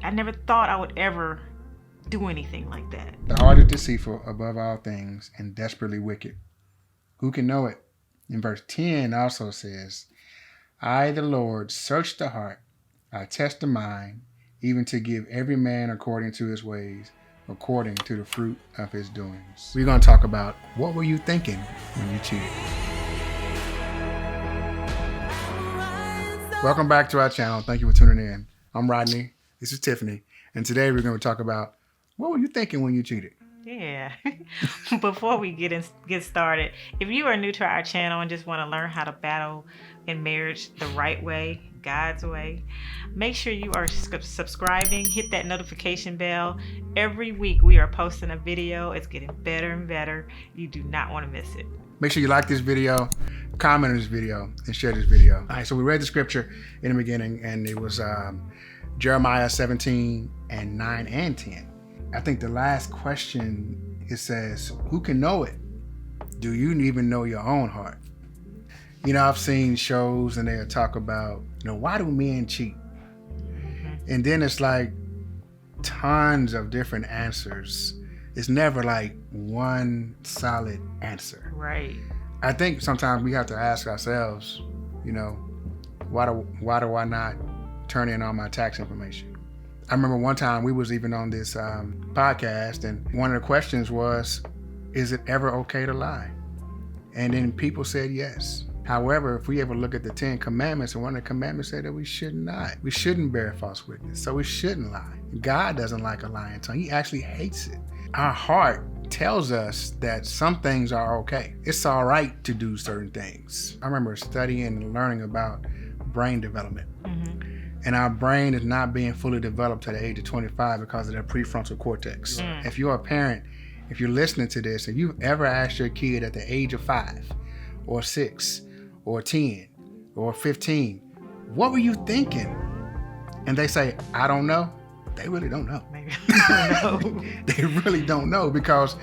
I never thought I would ever do anything like that. The heart is deceitful above all things and desperately wicked. Who can know it? In verse 10 also says, I, the Lord, search the heart. I test the mind, even to give every man according to his ways, according to the fruit of his doings. We're going to talk about what were you thinking when you cheated? Welcome back to our channel. Thank you for tuning in. I'm Rodney. This is Tiffany. And today we're going to talk about what were you thinking when you cheated? Yeah. Before we get started, if you are new to our channel and just want to learn how to battle in marriage the right way, God's way, make sure you are subscribing, hit that notification bell. Every week we are posting a video. It's getting better and better. You do not want to miss it. Make sure you like this video, comment on this video, and share this video. All right, so we read the scripture in the beginning, and it was Jeremiah 17 and 9 and 10. I think the last question, it says, who can know it? Do you even know your own heart? You know, I've seen shows and they'll talk about, why do men cheat? And then it's like tons of different answers. It's never like one solid answer. Right. I think sometimes we have to ask ourselves, why do I not turn in all my tax information? I remember one time we was even on this podcast, and one of the questions was, is it ever okay to lie? And then people said yes. However, if we ever look at the 10 commandments, and one of the commandments said that we should not. We shouldn't bear false witness, so we shouldn't lie. God doesn't like a lying tongue. He actually hates it. Our heart tells us that some things are okay. It's all right to do certain things. I remember studying and learning about brain development. And our brain is not being fully developed to the age of 25 because of the prefrontal cortex. If you're a parent, if you're listening to this, and you've ever asked your kid at the age of 5 or 6 or 10 or 15, what were you thinking? And they say, I don't know. They really don't know. Maybe I don't know. They really don't know, because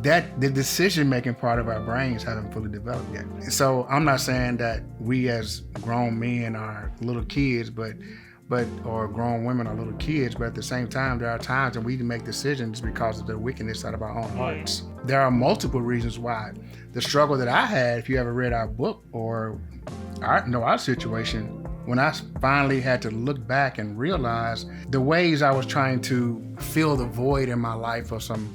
the decision-making part of our brains haven't fully developed yet. So I'm not saying that we as grown men are little kids, or grown women are little kids, but at the same time, there are times when we need to make decisions because of the wickedness out of our own hearts. There are multiple reasons why. The struggle that I had, if you ever read our book or our situation, when I finally had to look back and realize the ways I was trying to fill the void in my life of some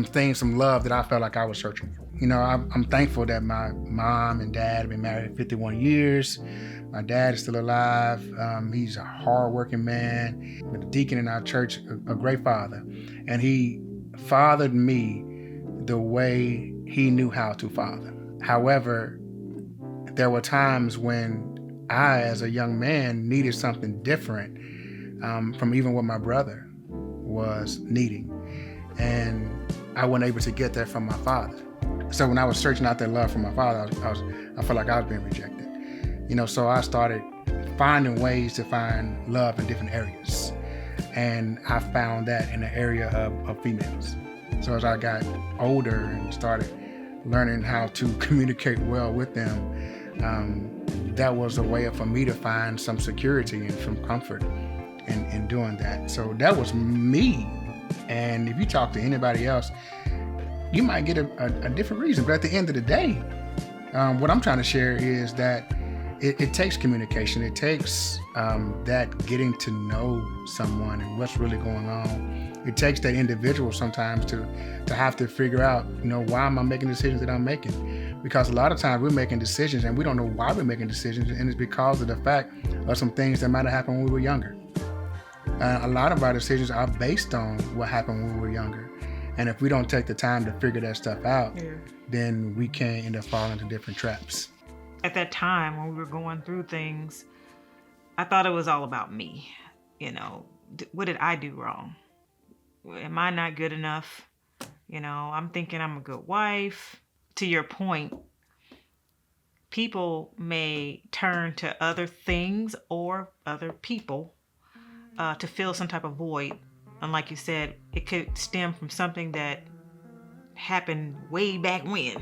things, some love that I felt like I was searching for. I'm thankful that my mom and dad have been married 51 years. My dad is still alive. He's a hardworking man, a deacon in our church, a great father. And he fathered me the way he knew how to father. However, there were times when I, as a young man, needed something different from even what my brother was needing. And I wasn't able to get that from my father. So when I was searching out that love from my father, I felt like I was being rejected. So I started finding ways to find love in different areas. And I found that in the area of females. So as I got older and started learning how to communicate well with them, that was a way for me to find some security and some comfort in doing that. So that was me. And if you talk to anybody else, you might get a different reason. But at the end of the day, what I'm trying to share is that it takes communication. It takes that getting to know someone and what's really going on. It takes that individual sometimes to have to figure out, why am I making decisions that I'm making? Because a lot of times we're making decisions and we don't know why we're making decisions, and it's because of the fact of some things that might have happened when we were younger. A lot of our decisions are based on what happened when we were younger. And if we don't take the time to figure that stuff out, then we can end up falling into different traps. At that time when we were going through things, I thought it was all about me. What did I do wrong? Am I not good enough? I'm thinking I'm a good wife. To your point, people may turn to other things or other people to fill some type of void. And like you said, it could stem from something that happened way back when.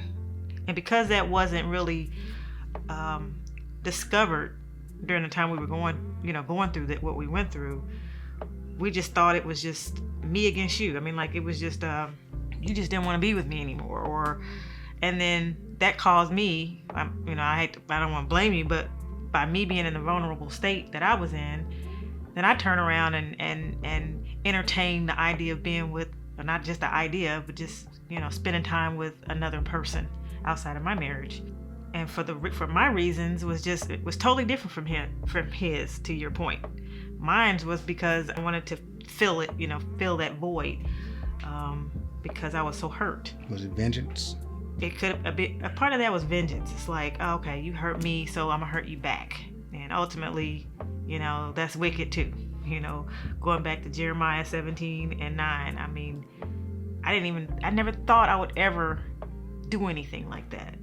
And because that wasn't really discovered during the time we were going through what we went through, we just thought it was just me against you. I mean, like, it was just you just didn't want to be with me anymore. And then that caused me, I don't want to blame you, but by me being in the vulnerable state that I was in, then I turn around and entertain the idea of being with, or not just the idea, but just, spending time with another person outside of my marriage. And for my reasons it was totally different from his, to your point. Mine was because I wanted to fill that void, because I was so hurt. Was it vengeance? It could a part of that was vengeance. It's like, oh, okay, you hurt me, so I'm gonna hurt you back. And ultimately, that's wicked too. Going back to Jeremiah 17:9. I mean, I never thought I would ever do anything like that.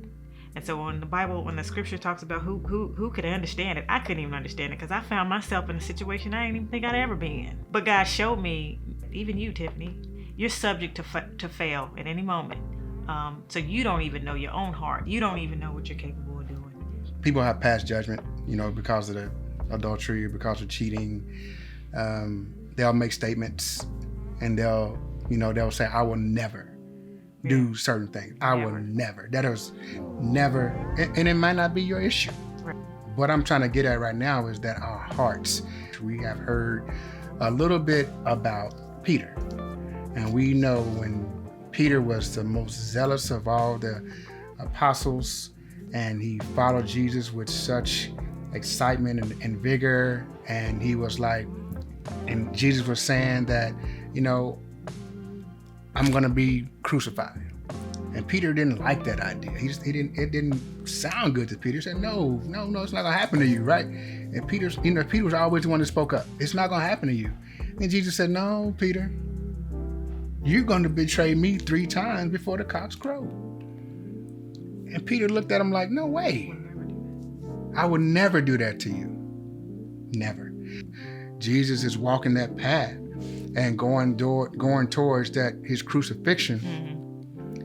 And so when the scripture talks about who could understand it, I couldn't even understand it, because I found myself in a situation I didn't even think I'd ever be in. But God showed me, even you, Tiffany, you're subject to fail at any moment. So you don't even know your own heart. You don't even know what you're capable of doing. People have passed judgment, because of the adultery or because of cheating. They'll make statements, and they'll say, I will never do certain things. I will never. That is never, and it might not be your issue. Right. What I'm trying to get at right now is that our hearts, we have heard a little bit about Peter. And we know when Peter was the most zealous of all the apostles, and he followed Jesus with such excitement and vigor. And he was like, and Jesus was saying that, I'm going to be crucified. And Peter didn't like that idea. It didn't sound good to Peter. He said, no, it's not going to happen to you, right? And Peter was always the one that spoke up. It's not going to happen to you. And Jesus said, no, Peter, you're going to betray me 3 times before the cocks crow. And Peter looked at him like, no way. I would never do that to you. Never. Jesus is walking that path and going towards his crucifixion,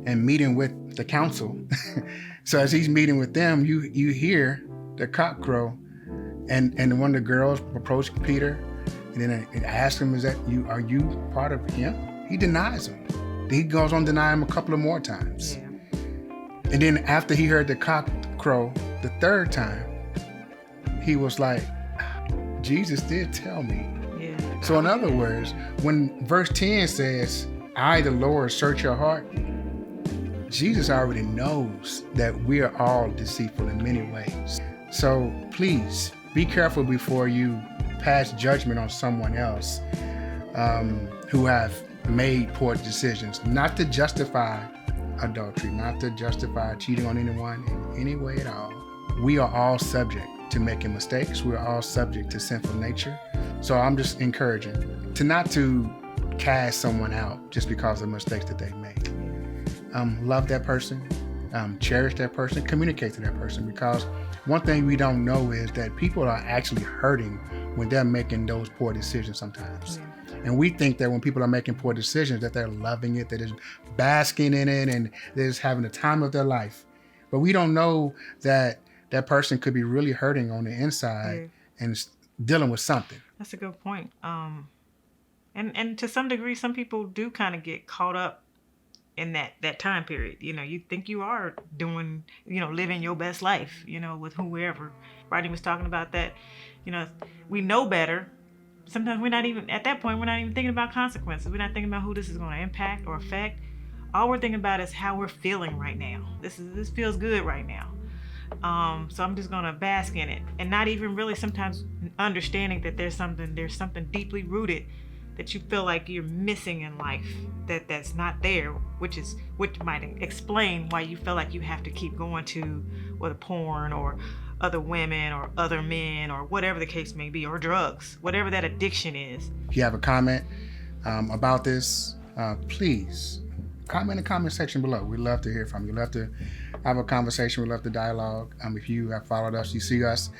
and meeting with the council. So as he's meeting with them, you hear the cock crow, and one of the girls approached Peter, and then it asked him, are you part of him? He denies him. He goes on denying him a couple of more times. Yeah. And then after he heard the cock crow the 3rd time, he was like, Jesus did tell me. Yeah. So in other words, when verse 10 says, I, the Lord, search your heart, Jesus already knows that we are all deceitful in many ways. So please be careful before you pass judgment on someone else who have made poor decisions, not to justify adultery, not to justify cheating on anyone in any way at all. We are all subject to making mistakes. We are all subject to sinful nature. So I'm just encouraging not to cast someone out just because of mistakes that they've made. Love that person, cherish that person, communicate to that person, because one thing we don't know is that people are actually hurting when they're making those poor decisions sometimes. Yeah. And we think that when people are making poor decisions that they're loving it, that they're basking in it, and they're just having the time of their life. But we don't know that that person could be really hurting on the inside and dealing with something. That's a good point. And to some degree, some people do kind of get caught up in that time period. You think you are doing, living your best life, with whoever. Rodney was talking about that, we know better. Sometimes we're not even thinking about consequences. We're not thinking about who this is going to impact or affect. All we're thinking about is how we're feeling right now. This feels good right now. So I'm just going to bask in it, and not even really sometimes understanding that there's something deeply rooted that you feel like you're missing in life, that's not there, which might explain why you feel like you have to keep going to whether porn or other women or other men or whatever the case may be, or drugs, whatever that addiction is. If you have a comment about this, please comment in the comment section below. We'd love to hear from you. We'd love to have a conversation. We'd love to dialogue. If you have followed us, you see us,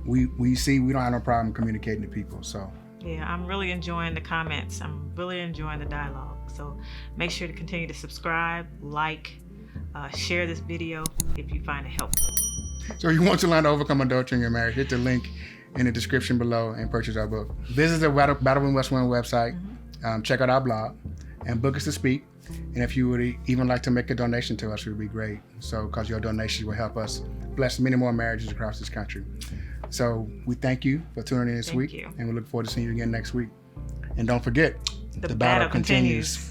we don't have no problem communicating to people. So yeah, I'm really enjoying the comments. I'm really enjoying the dialogue. So make sure to continue to subscribe, like, share this video if you find it helpful. So if you want to learn to overcome adultery in your marriage, hit the link in the description below and purchase our book. Visit the Battle Win West Win website. Check out our blog and book us to speak. And if you would even like to make a donation to us, it would be great. So, because your donations will help us bless many more marriages across this country. So we thank you for tuning in this week. And we look forward to seeing you again next week. And don't forget, the battle continues.